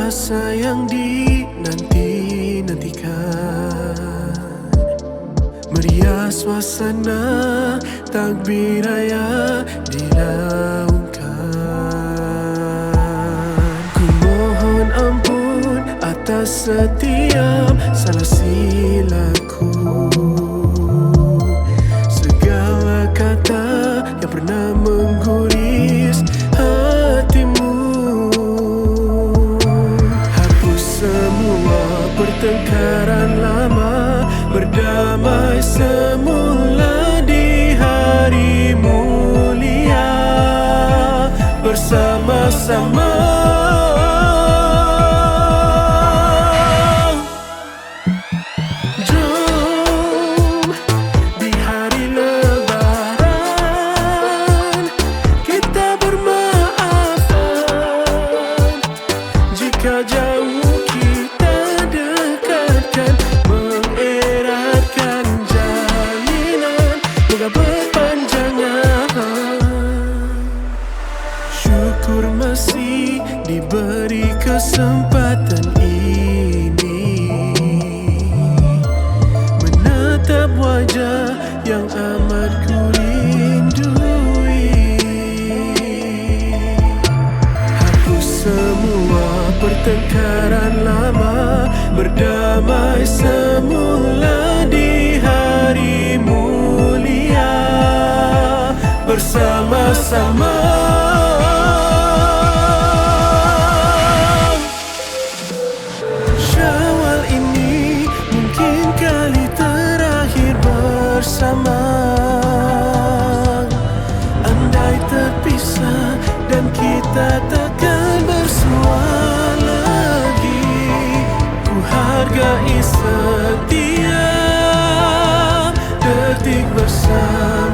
masa yang dinanti-nantikan, meriah suasana takbir raya dilaungkan. Ku mohon ampun atas setiap salah silaku, segala kata yang pernah mengguris hatimu. Hapus semua pertengkaran lama, berdamai semula di hari mulia bersama-sama. Jom di hari Lebaran kita bermaafan, jika jauh kita dekatkan, mengeratkan jalinan, moga berpanjangan. Syukur masih diberi kesempatan ini, menatap wajah yang amat ku rindui. Hapus semua pertengkaran lama, berdamai semula di hari mulia bersama-sama. Syawal ini mungkin kali terakhir bersama. Andai terpisah dan kita takkan bersua lagi, ku hargai setiap detik bersama.